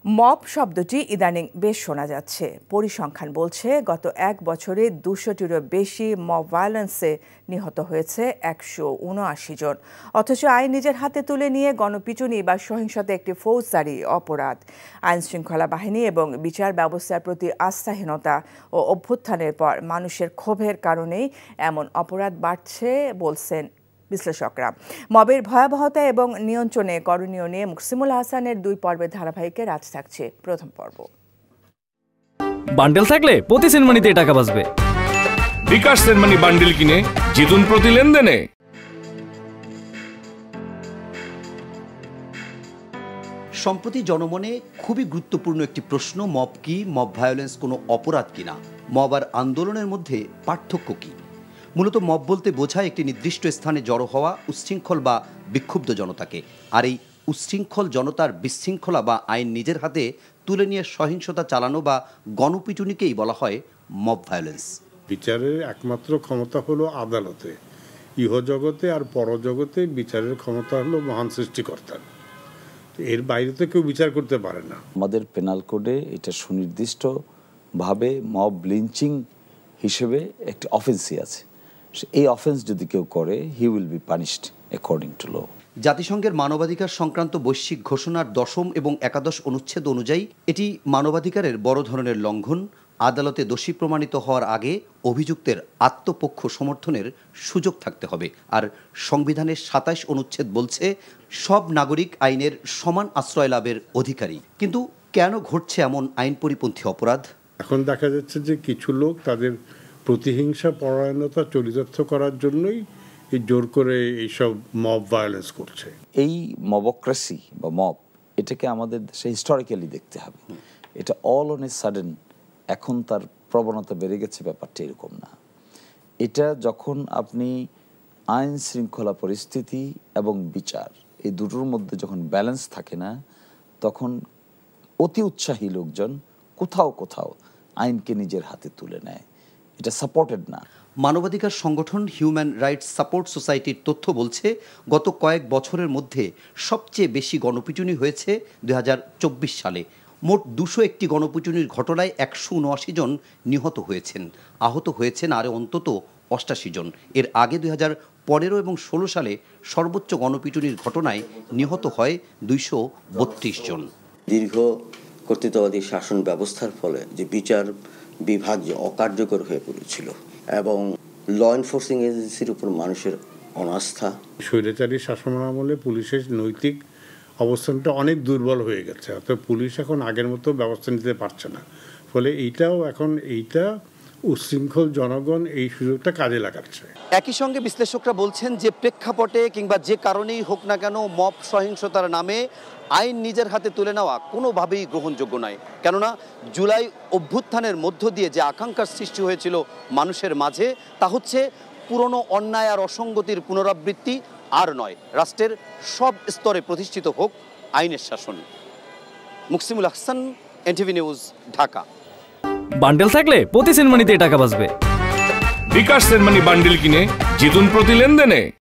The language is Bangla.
মব শব্দটি ইদানিং বেশ শোনা যাচ্ছে। পরিসংখ্যান বলছে গত এক বছরে ২০০টিরও বেশি মব ভায়োলেন্সে নিহত হয়েছে ১৭৯ জন। অথচ আইন নিজের হাতে তুলে নিয়ে গণপিটুনি বা সহিংসতা একটি ফৌজদারি অপরাধ। আইন শৃঙ্খলা বাহিনী এবং বিচার ব্যবস্থার প্রতি আস্থাহীনতা ও অভ্যুত্থানের পর মানুষের ক্ষোভের কারণেই এমন অপরাধ বাড়ছে বলছেন বিশ্লেষকরা। মবের ভয়াবহতা এবং নিয়ন্ত্রণে করণীয় নিয়ে মুকসিমুল হাসানের 2 পর্বের ধারাবাহিকের আজ থাকছে প্রথম পর্ব। বান্ডেল থাকলে প্রতি সেনমানিতে টাকা বাঁচবে। বিকাশ সেনমানি বান্ডেল কিনে জিতুন প্রতি লেনদেনে। সম্প্রতি জনমনে খুবই গুরুত্বপূর্ণ একটি প্রশ্ন, মব কি, মব ভায়োলেন্স কোনো অপরাধ কিনা, মব আর আন্দোলনের মধ্যে পার্থক্য কি? মূলত মব বলতে বোঝায় একটি নির্দিষ্ট স্থানে জড়ো হওয়া উচ্ছৃঙ্খল বা বিক্ষুব্ধ জনতাকে। আর এই উচ্ছৃঙ্খল জনতার বিশৃঙ্খলা বা আইন নিজের হাতে তুলে নিয়ে সহিংসতা চালানো বা গণপিটুনিকেই বলা হয় মব ভায়োলেন্স। বিচারের একমাত্র ক্ষমতা হলো আদালতে। ইহজগতে আর পরজগতে বিচারের ক্ষমতা হলো মহান সৃষ্টিকর্তার। এর বাইরে তো কেউ বিচার করতে পারে না। আমাদের পেনাল কোডে এটা সুনির্দিষ্টভাবে মব লিঞ্চিং হিসেবে একটি অফেন্সই আছে। এই অফেন্স যদি কেউ করে, he will be punished according to law. জাতিসংঘের মানবাধিকার সংক্রান্ত বৈশ্বিক ঘোষণার 10ম এবং 11 অনুচ্ছেদ অনুযায়ী এটি মানবাধিকারের বড় ধরনের লঙ্ঘন। আদালতে দোষী প্রমাণিত হওয়ার আগে অভিযুক্তের আত্মপক্ষ সমর্থনের সুযোগ থাকতে হবে। আর সংবিধানের 27 অনুচ্ছেদ বলছে সব নাগরিক আইনের সমান আশ্রয় লাভের অধিকারী। কিন্তু কেন ঘটছে এমন আইন পরিপন্থী অপরাধ? এখন দেখা যাচ্ছে যে কিছু লোক তাদের প্রতিহিংসা পরায়ণতা চরিতার্থ করার জন্যই জোর করে এইসব মব ভায়োলেন্স করছে। এই মবক্রেসি বা মব, এটাকে আমাদের দেশে হিস্টোরিক্যালি দেখতে হবে। এটা অল অন এ সাডেন এখন তার প্রবণতা বেড়ে গেছে, ব্যাপারটা এরকম না। এটা যখন আপনি আইন শৃঙ্খলা পরিস্থিতি এবং বিচার এই দুটোর মধ্যে যখন ব্যালেন্স থাকে না, তখন অতি উৎসাহী লোকজন কোথাও কোথাও আইনকে নিজের হাতে তুলে নেয়। এটা সাপোর্টেড না। মানবাধিকার সংগঠন হিউম্যান রাইটস সাপোর্ট সোসাইটির তথ্য বলছে গত কয়েক বছরের মধ্যে সবচেয়ে বেশি গণপিটুনি হয়েছে 2024 সালে। মোট 201টি গণপিটুনির ঘটনায় 179 জন নিহত হয়েছেন। আহত হয়েছেন আরও অন্তত 88 জন। এর আগে 2015 এবং 16 সালে সর্বোচ্চ গণপিটুনির ঘটনায় নিহত হয় 232 জন। দীর্ঘ কর্তৃত্ববাদী শাসন ব্যবস্থার ফলে যে বিচার বিভাগ যে অকার্যকর হয়ে পড়েছিল এবং ল এনফোর্সিং এজেন্সির উপর মানুষের অনাস্থা, স্বৈরাচারী শাসন আমলে পুলিশের নৈতিক অবস্থানটা অনেক দুর্বল হয়ে গেছে। অর্থাৎ পুলিশ এখন আগের মতো ব্যবস্থা নিতে পারছে না। ফলে এইটা উচ্ছৃঙ্খল জনগণ এই সুযোগটা কাজে লাগাচ্ছে। একই সঙ্গে বিশ্লেষকরা বলছেন যে প্রেক্ষাপটে কিংবা যে কারণেই হোক না কেন মব সহিংসতার নামে আইন নিজের হাতে তুলে নেওয়া কোনোভাবেই গ্রহণযোগ্য নয়। কেননা জুলাই অভ্যুত্থানের মধ্য দিয়ে যে আকাঙ্ক্ষার সৃষ্টি হয়েছিল মানুষের মাঝে, তা হচ্ছে পুরনো অন্যায় আর অসঙ্গতির পুনরাবৃত্তি আর নয়। রাষ্ট্রের সব স্তরে প্রতিষ্ঠিত হোক আইনের শাসন। Muksimul Hasan, NTV news, Dhaka. Bundle থাকলে প্রতি সেনমানিতে টাকা বাঁচবে। বিকাশ সেনমানি বান্ডেল কিনে জিতুন প্রতি লেনদেনে।